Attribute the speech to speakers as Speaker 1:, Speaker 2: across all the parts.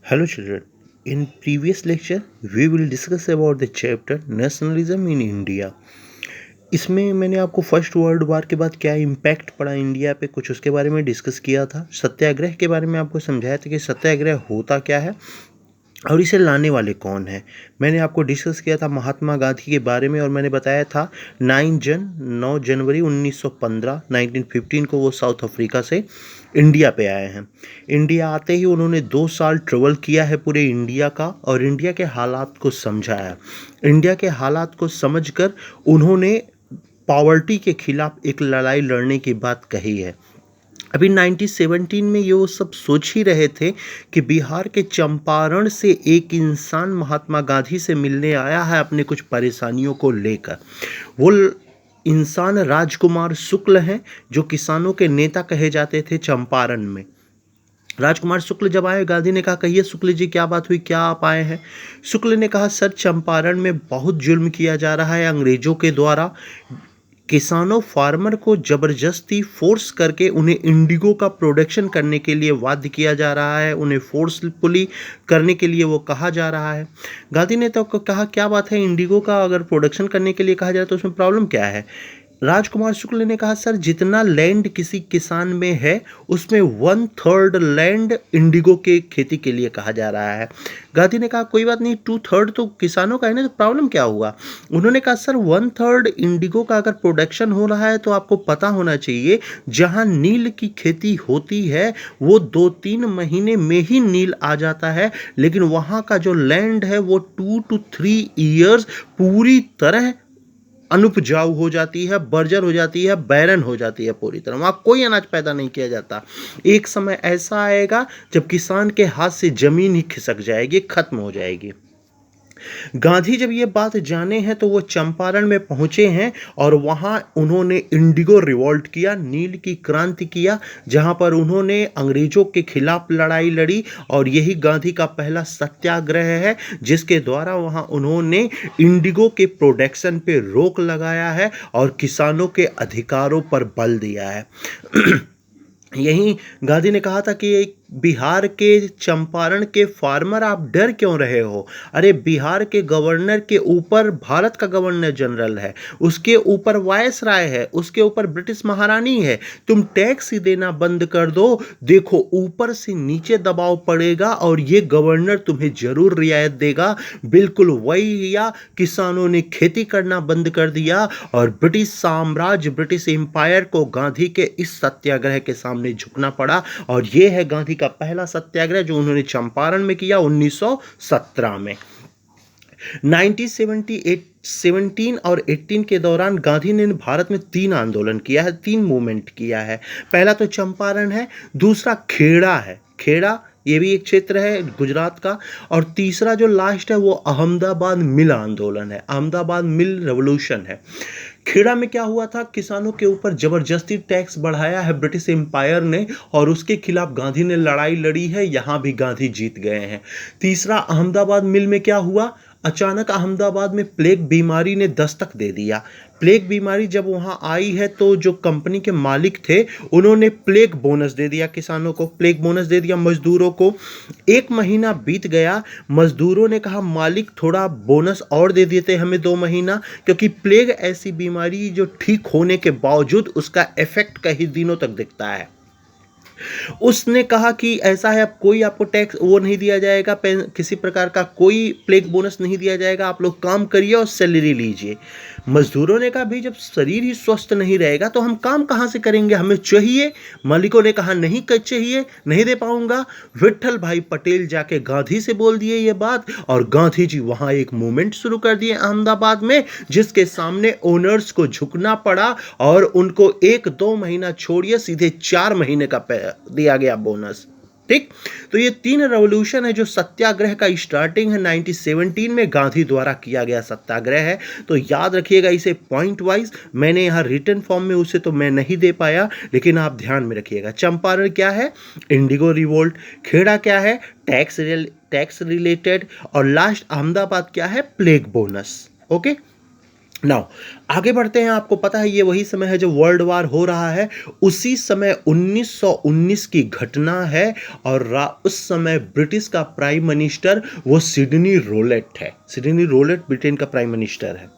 Speaker 1: Hello children, in previous lecture we will discuss about the chapter nationalism in India. इसमें मैंने आपको first world war के बाद क्या इम्पैक्ट पड़ा इंडिया पे कुछ उसके बारे में डिस्कस किया था। सत्याग्रह के बारे में आपको समझाया था कि सत्याग्रह होता क्या है और इसे लाने वाले कौन हैं। मैंने आपको डिस्कस किया था महात्मा गांधी के बारे में और मैंने बताया था 9 जनवरी 1915 1915 को वो साउथ अफ्रीका से इंडिया पे आए हैं। इंडिया आते ही उन्होंने 2 साल ट्रेवल किया है पूरे इंडिया का और इंडिया के हालात को समझा है। इंडिया के हालात को समझकर उन्होंने पॉवर्टी के खिलाफ एक लड़ाई लड़ने की बात कही है। अभी 1917 में ये वो सब सोच ही रहे थे कि बिहार के चंपारण से एक इंसान महात्मा गांधी से मिलने आया है अपने कुछ परेशानियों को लेकर। वो इंसान राजकुमार शुक्ल हैं जो किसानों के नेता कहे जाते थे चंपारण में। राजकुमार शुक्ल जब आए, गांधी ने कहा कहिए शुक्ल जी क्या बात हुई, क्या आप आए हैं। शुक्ल ने कहा सर चंपारण में बहुत जुल्म किया जा रहा है अंग्रेजों के द्वारा। किसानों फार्मर को जबरदस्ती फोर्स करके उन्हें इंडिगो का प्रोडक्शन करने के लिए बाध्य किया जा रहा है, उन्हें फोर्सफुली करने के लिए वो कहा जा रहा है। गांधी ने तो कहा क्या बात है, इंडिगो का अगर प्रोडक्शन करने के लिए कहा जाए तो उसमें प्रॉब्लम क्या है। राजकुमार शुक्ल ने कहा सर जितना लैंड किसी किसान में है उसमें 1/3 लैंड इंडिगो के खेती के लिए कहा जा रहा है। गांधी ने कहा कोई बात नहीं, 2/3 तो किसानों का है ना, तो प्रॉब्लम क्या हुआ। उन्होंने कहा सर 1/3 इंडिगो का अगर प्रोडक्शन हो रहा है तो आपको पता होना चाहिए जहां नील की खेती होती है वो 2-3 महीने में ही नील आ जाता है, लेकिन वहां का जो लैंड है वो 2 to 3 ईयर्स पूरी तरह अनुपजाऊ हो जाती है, बर्जर हो जाती है, बैरन हो जाती है पूरी तरह। वहाँ कोई अनाज पैदा नहीं किया जाता। एक समय ऐसा आएगा जब किसान के हाथ से जमीन ही खिसक जाएगी, खत्म हो जाएगी। गांधी जब ये बात जाने हैं तो वो चंपारण में पहुंचे हैं और वहां उन्होंने इंडिगो रिवॉल्ट किया, नील की क्रांति किया, जहां पर उन्होंने अंग्रेजों के खिलाफ लड़ाई लड़ी और यही गांधी का पहला सत्याग्रह है जिसके द्वारा वहां उन्होंने इंडिगो के प्रोडक्शन पे रोक लगाया है और किसानों के अधिकारों पर बल दिया है। यही गांधी ने कहा था कि बिहार के चंपारण के फार्मर आप डर क्यों रहे हो। अरे बिहार के गवर्नर के ऊपर भारत का गवर्नर जनरल है, उसके ऊपर वायसराय है, उसके ऊपर ब्रिटिश महारानी है। तुम टैक्स ही देना बंद कर दो, देखो ऊपर से नीचे दबाव पड़ेगा और ये गवर्नर तुम्हें जरूर रियायत देगा। बिल्कुल वही या किसानों ने खेती करना बंद कर दिया और ब्रिटिश साम्राज्य, ब्रिटिश एम्पायर को गांधी के इस सत्याग्रह के सामने झुकना पड़ा और ये है गांधी का पहला सत्याग्रह जो उन्होंने चंपारण में किया 1917 में। 1978 17 और 18 के दौरान गांधी ने भारत में 3 आंदोलन किया है, 3 मूवमेंट किया है। पहला तो चंपारण है, दूसरा खेड़ा है, खेड़ा ये भी एक क्षेत्र है गुजरात का, और तीसरा जो लास्ट है वो अहमदाबाद मिल आंदोलन है, अहमदाबाद मिल रेवोल्यूशन है। खेड़ा में क्या हुआ था, किसानों के ऊपर जबरदस्ती टैक्स बढ़ाया है ब्रिटिश एम्पायर ने और उसके खिलाफ गांधी ने लड़ाई लड़ी है, यहां भी गांधी जीत गए हैं। तीसरा अहमदाबाद मिल में क्या हुआ, अचानक अहमदाबाद में प्लेग बीमारी ने दस्तक दे दिया। प्लेग बीमारी जब वहां आई है तो जो कंपनी के मालिक थे उन्होंने प्लेग बोनस दे दिया किसानों को, प्लेग बोनस दे दिया मजदूरों को। 1 महीना बीत गया, मजदूरों ने कहा मालिक थोड़ा बोनस और दे देते हमें 2 महीना, क्योंकि प्लेग ऐसी बीमारी जो ठीक होने के बावजूद उसका इफेक्ट कई दिनों तक दिखता है। उसने कहा कि ऐसा है अब कोई आपको टैक्स वो नहीं दिया जाएगा, किसी प्रकार का कोई प्लेग बोनस नहीं दिया जाएगा, आप लोग काम करिए और सैलरी लीजिए। मजदूरों ने कहा भाई जब शरीर ही स्वस्थ नहीं रहेगा तो हम काम कहाँ से करेंगे, हमें चाहिए। मालिकों ने कहा नहीं कर चाहिए, नहीं दे पाऊंगा। विट्ठल भाई पटेल जाके गांधी से बोल दिए ये बात और गांधी जी वहां एक मूवमेंट शुरू कर दिए अहमदाबाद में, जिसके सामने ओनर्स को झुकना पड़ा और उनको 1-2 महीना छोड़िए सीधे 4 महीने का दिया गया बोनस। ठीक, तो ये 3 रेवोल्यूशन है जो सत्याग्रह का स्टार्टिंग है 1917 में गांधी द्वारा किया गया सत्याग्रह है। तो याद रखिएगा इसे पॉइंट वाइज, मैंने यहाँ रिटन फॉर्म में उसे तो मैं नहीं दे पाया लेकिन आप ध्यान में रखिएगा। चंपारण क्या है, इंडिगो रिवोल्ट। खेड़ा क्या है, टैक्स रिलेटेड। और लास्ट अहमदाबाद क्या है, प्लेग बोनस। ओके, नाउ आगे बढ़ते हैं। आपको पता है ये वही समय है जब वर्ल्ड वार हो रहा है। उसी समय 1919 की घटना है और उस समय ब्रिटिश का प्राइम मिनिस्टर वो सिडनी रोलेट है। सिडनी रोलेट ब्रिटेन का प्राइम मिनिस्टर है।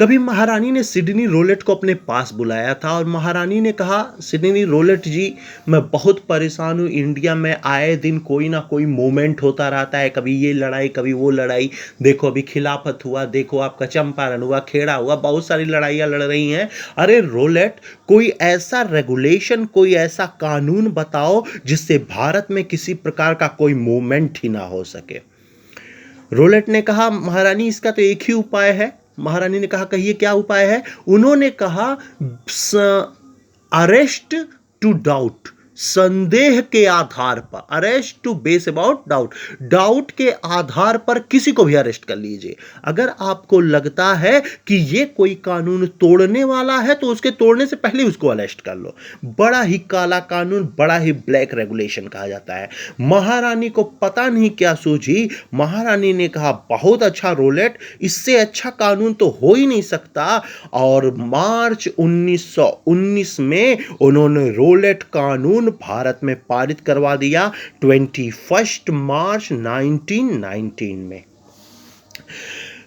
Speaker 1: कभी महारानी ने सिडनी रोलेट को अपने पास बुलाया था और महारानी ने कहा, सिडनी रोलेट जी, मैं बहुत परेशान हूँ। इंडिया में आए दिन कोई ना कोई मूवमेंट होता रहता है, कभी ये लड़ाई कभी वो लड़ाई। देखो अभी खिलाफत हुआ, देखो आपका चंपारण हुआ, खेड़ा हुआ, बहुत सारी लड़ाइयाँ लड़ रही हैं। अरे रोलेट, कोई ऐसा रेगुलेशन, कोई ऐसा कानून बताओ जिससे भारत में किसी प्रकार का कोई मूवमेंट ही ना हो सके। रोलेट ने कहा, महारानी इसका तो एक ही उपाय है। महारानी ने कहा, कहिए क्या उपाय है। उन्होंने कहा, अरेस्ट टू डाउट, संदेह के आधार पर, arrest to base about doubt, doubt के आधार पर किसी को भी अरेस्ट कर लीजिए। अगर आपको लगता है कि ये कोई कानून तोड़ने वाला है तो उसके तोड़ने से पहले उसको अरेस्ट कर लो। बड़ा ही काला कानून, बड़ा ही ब्लैक रेगुलेशन कहा जाता है। महारानी को पता नहीं क्या सूझी। महारानी ने कहा, बहुत अच्छा रोलेट, इससे अच्छा कानून तो हो ही नहीं सकता। और मार्च 1919 में उन्होंने रोलेट कानून भारत में पारित करवा दिया, 21 मार्च 1919 में।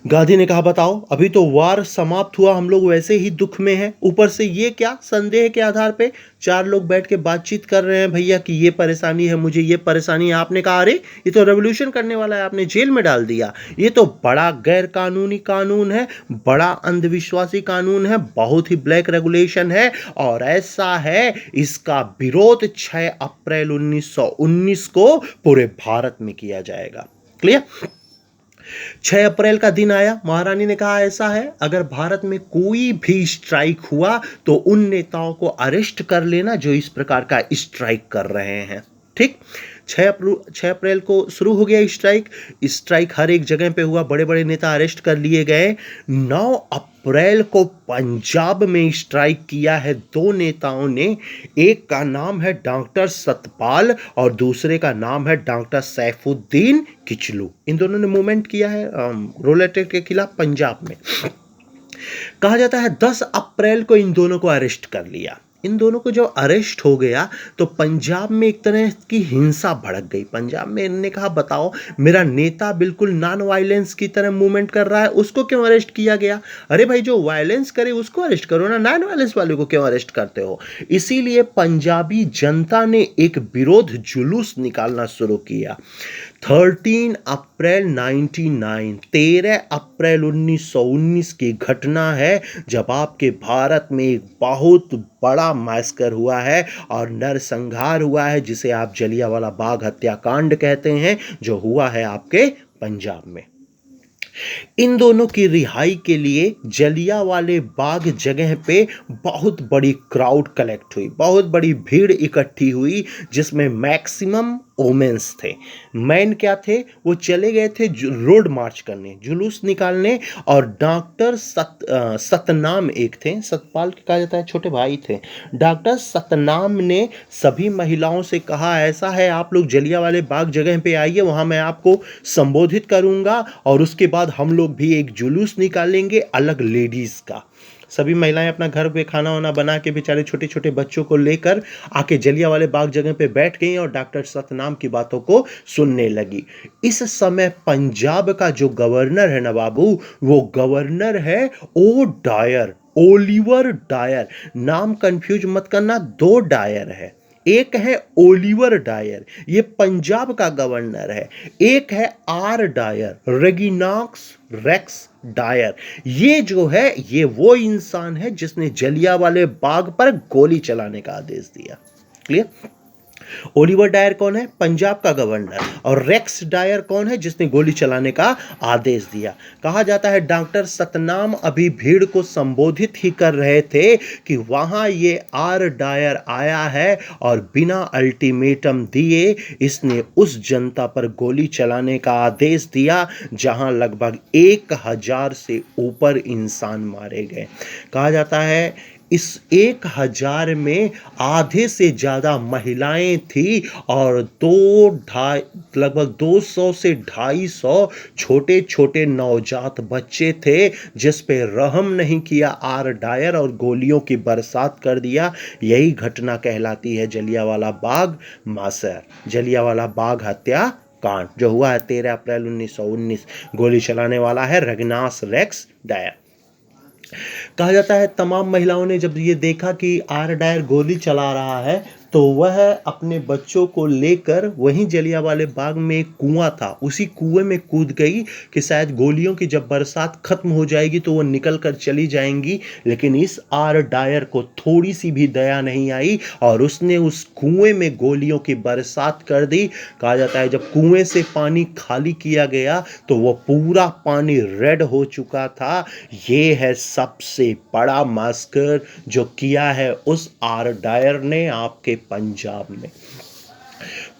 Speaker 1: गांधी ने कहा, बताओ अभी तो वार समाप्त हुआ, हम लोग वैसे ही दुख में हैं, ऊपर से ये क्या, संदेह के आधार पे चार लोग बैठ के बातचीत कर रहे हैं भैया कि ये परेशानी है, मुझे ये परेशानी है। आपने कहा, अरे ये तो रेवोल्यूशन करने वाला है, आपने जेल में डाल दिया। ये तो बड़ा गैर कानूनी कानून है, बड़ा अंधविश्वासी कानून है, बहुत ही ब्लैक रेगुलेशन है और ऐसा है इसका विरोध 6 अप्रैल 1919 को पूरे भारत में किया जाएगा। क्लियर। 6 अप्रैल का दिन आया। महारानी ने कहा, ऐसा है अगर भारत में कोई भी स्ट्राइक हुआ तो उन नेताओं को अरेस्ट कर लेना जो इस प्रकार का स्ट्राइक कर रहे हैं। ठीक। 6 अप्रैल को शुरू हो गया स्ट्राइक। स्ट्राइक हर एक जगह पे हुआ, बड़े बड़े नेता अरेस्ट कर लिए गए। 9 अप्रैल को पंजाब में स्ट्राइक किया है दो नेताओं ने। एक का नाम है डॉक्टर सतपाल और दूसरे का नाम है डॉक्टर सैफुद्दीन किचलू। इन दोनों ने मूवमेंट किया है रोलेट के खिलाफ पंजाब में। कहा जाता है 10 अप्रैल को इन दोनों को अरेस्ट कर लिया। इन दोनों को जब अरेस्ट हो गया तो पंजाब में एक तरह की हिंसा भड़क गई। पंजाब में इन्होंने कहा, बताओ मेरा नेता बिल्कुल नॉन वायलेंस की तरह मूवमेंट कर रहा है, उसको क्यों अरेस्ट किया गया। अरे भाई, जो वायलेंस करे उसको अरेस्ट करो ना, नॉन वायलेंस वाले को क्यों अरेस्ट करते हो। इसीलिए पंजाबी जनता ने एक विरोध जुलूस निकालना शुरू किया। 13 अप्रैल 13 अप्रैल 1919 की घटना है जब आपके भारत में एक बहुत बड़ा मैस्कर हुआ है और नरसंहार हुआ है जिसे आप जलियांवाला बाग हत्याकांड कहते हैं, जो हुआ है आपके पंजाब में। इन दोनों की रिहाई के लिए जलियांवाले बाग जगह पे बहुत बड़ी क्राउड कलेक्ट हुई, बहुत बड़ी भीड़ इकट्ठी हुई जिसमें मैक्सिमम वोमेन्स थे। मैन क्या थे, वो चले गए थे रोड मार्च करने, जुलूस निकालने। और डॉक्टर सतनाम एक थे, सतपाल कहा जाता है, छोटे भाई थे। डॉक्टर सतनाम ने सभी महिलाओं से कहा, ऐसा है आप लोग जलियांवाले बाग जगह पे आइए, वहां मैं आपको संबोधित करूंगा और उसके बाद हम लोग भी एक जुलूस निकालेंगे अलग लेडीज का। सभी महिलाएं अपना घर पे खाना वाना बना के बेचारे छोटे छोटे बच्चों को लेकर आके जलियांवाले बाग जगह पे बैठ गई और डॉक्टर सतनाम की बातों को सुनने लगी। इस समय पंजाब का जो गवर्नर है ना बाबू, वो गवर्नर है ओ डायर, ओलिवर डायर। नाम कंफ्यूज मत करना, दो डायर है। एक है ओलिवर डायर, ये पंजाब का गवर्नर है। एक है आर डायर, रेगिनाक्स रेक्स डायर। ये जो है ये वो इंसान है जिसने जलियांवाले बाग पर गोली चलाने का आदेश दिया। क्लियर। ओलिवर डायर कौन है, पंजाब का गवर्नर। और रेक्स डायर कौन है, जिसने गोली चलाने का आदेश दिया। कहा जाता है डॉक्टर सतनाम अभी भीड़ को संबोधित ही कर रहे थे कि वहां ये आर डायर आया है और बिना अल्टीमेटम दिए इसने उस जनता पर गोली चलाने का आदेश दिया जहां लगभग 1000 से ऊपर इंसान मारे गए। कहा जाता है इस 1000 में आधे से ज़्यादा महिलाएं थी और लगभग 200 से 250 छोटे छोटे नवजात बच्चे थे, जिस पे रहम नहीं किया आर डायर और गोलियों की बरसात कर दिया। यही घटना कहलाती है जलियांवाला बाग मासर, जलियांवाला बाग हत्या कांड, जो हुआ है 13 अप्रैल 1919। गोली चलाने वाला है रग्नास रेक्स डायर। कहा जाता है तमाम महिलाओं ने जब ये देखा कि आर डायर गोली चला रहा है, तो वह अपने बच्चों को लेकर वहीं जलियांवाले बाग में एक कुआं था, उसी कुएं में कूद गई कि शायद गोलियों की जब बरसात खत्म हो जाएगी तो वो निकल कर चली जाएंगी। लेकिन इस आर डायर को थोड़ी सी भी दया नहीं आई और उसने उस कुएं में गोलियों की बरसात कर दी। कहा जाता है जब कुएं से पानी खाली किया गया तो वो पूरा पानी रेड हो चुका था। ये है सबसे बड़ा मास्कर जो किया है उस आर डायर ने आपके पंजाब में।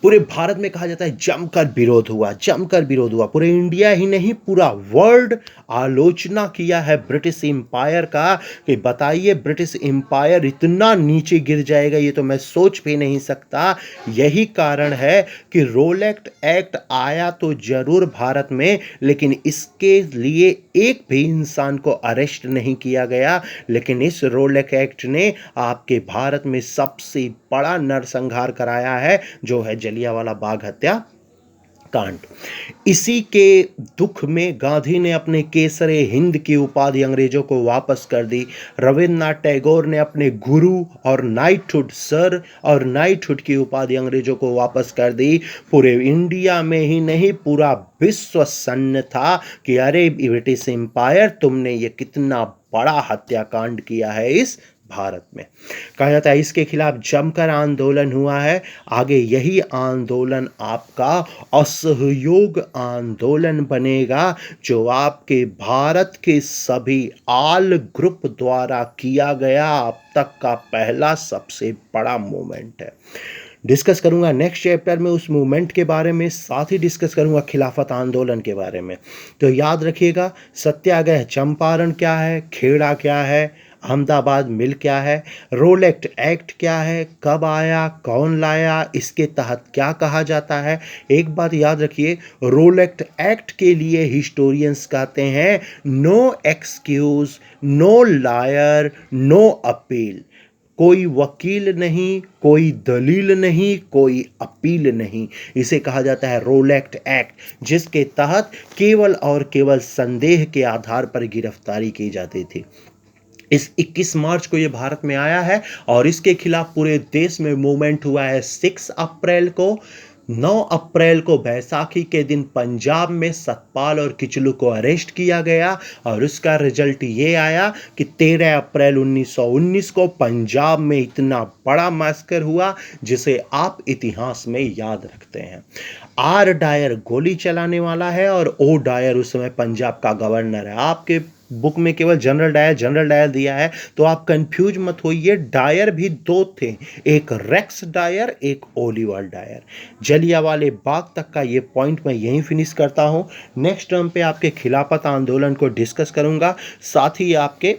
Speaker 1: पूरे भारत में कहा जाता है जमकर विरोध हुआ, जमकर विरोध हुआ। पूरे इंडिया ही नहीं, पूरा वर्ल्ड आलोचना किया है ब्रिटिश एम्पायर का कि बताइए ब्रिटिश एम्पायर इतना नीचे गिर जाएगा, ये तो मैं सोच भी नहीं सकता। यही कारण है कि रोलेक्ट एक्ट आया तो जरूर भारत में, लेकिन इसके लिए एक भी इंसान को अरेस्ट नहीं किया गया। लेकिन इस रोलेक्ट एक्ट ने आपके भारत में सबसे बड़ा नरसंहार कराया है, जो है जलियांवाला बाग हत्या कांड। इसी के दुख में गांधी ने अपने केसरे हिंद की उपाधि अंग्रेजों को वापस कर दी। रविन्द्रनाथ टैगोर ने अपने गुरु और नाइटहुड, सर और नाइटहुड की उपाधि अंग्रेजों को वापस कर दी। पूरे इंडिया में ही नहीं, पूरा विश्व सन्न था कि अरे ब्रिटिश एम्पायर, तुमने ये कितना बड़ा हत्याकांड किया है इस भारत में। कहा जाता है इसके खिलाफ जमकर आंदोलन हुआ है। आगे यही आंदोलन आपका असहयोग आंदोलन बनेगा, जो आपके भारत के सभी आल ग्रुप द्वारा किया गया अब तक का पहला सबसे बड़ा मूवमेंट है। डिस्कस करूंगा नेक्स्ट चैप्टर में उस मूवमेंट के बारे में, साथ ही डिस्कस करूंगा खिलाफत आंदोलन के बारे में। तो याद रखिएगा, सत्याग्रह चंपारण क्या है, खेड़ा क्या है, अहमदाबाद मिल क्या है, रोलेक्ट एक्ट क्या है, कब आया, कौन लाया, इसके तहत क्या कहा जाता है। एक बात याद रखिए, रोलेक्ट एक्ट के लिए हिस्टोरियंस कहते हैं no excuse, no lawyer, no appeal. कोई वकील नहीं, कोई दलील नहीं, कोई अपील नहीं। इसे कहा जाता है रोलेक्ट एक्ट, जिसके तहत केवल और केवल संदेह के आधार पर गिरफ्तारी की जाती थी। इस 21 मार्च को ये भारत में आया है और इसके खिलाफ पूरे देश में मूवमेंट हुआ है 6 अप्रैल को। 9 अप्रैल को बैसाखी के दिन पंजाब में सतपाल और किचलू को अरेस्ट किया गया और उसका रिजल्ट ये आया कि 13 अप्रैल 1919 को पंजाब में इतना बड़ा मैसेकर हुआ जिसे आप इतिहास में याद रखते हैं। आर डायर गोली चलाने वाला है और ओ डायर उस समय पंजाब का गवर्नर है। आपके बुक में केवल जनरल डायर दिया है, तो आप कंफ्यूज मत होइए। डायर भी दो थे, एक रेक्स डायर, एक ओलिवर डायर। जलियांवाले बाग तक का ये पॉइंट मैं यहीं फिनिश करता हूं। नेक्स्ट टर्म पे आपके खिलाफत आंदोलन को डिस्कस करूंगा, साथ ही आपके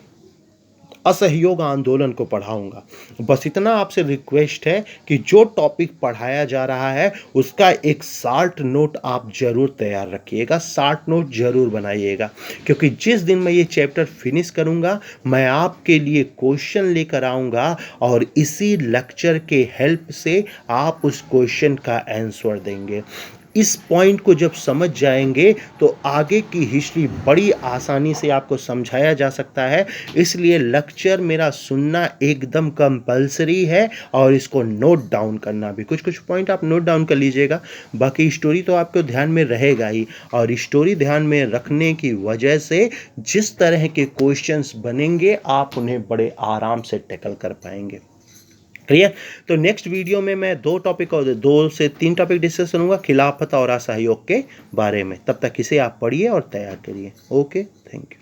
Speaker 1: असहयोग आंदोलन को पढ़ाऊंगा। बस इतना आपसे रिक्वेस्ट है कि जो टॉपिक पढ़ाया जा रहा है उसका एक शार्ट नोट आप जरूर तैयार रखिएगा, शार्ट नोट जरूर बनाइएगा, क्योंकि जिस दिन मैं ये चैप्टर फिनिश करूंगा मैं आपके लिए क्वेश्चन लेकर आऊंगा और इसी लेक्चर के हेल्प से आप उस क्वेश्चन का आंसर देंगे। इस पॉइंट को जब समझ जाएंगे तो आगे की हिस्ट्री बड़ी आसानी से आपको समझाया जा सकता है। इसलिए लेक्चर मेरा सुनना एकदम कंपलसरी है और इसको नोट डाउन करना भी। कुछ पॉइंट आप नोट डाउन कर लीजिएगा, बाकी स्टोरी तो आपको ध्यान में रहेगा ही, और स्टोरी ध्यान में रखने की वजह से जिस तरह के क्वेश्चंस बनेंगे आप उन्हें बड़े आराम से टैकल कर पाएंगे। क्लियर? तो नेक्स्ट वीडियो में मैं 2 से 3 टॉपिक डिस्कस करूंगा खिलाफत और असहयोग के बारे में। तब तक इसे आप पढ़िए और तैयार करिए। Okay, thank you.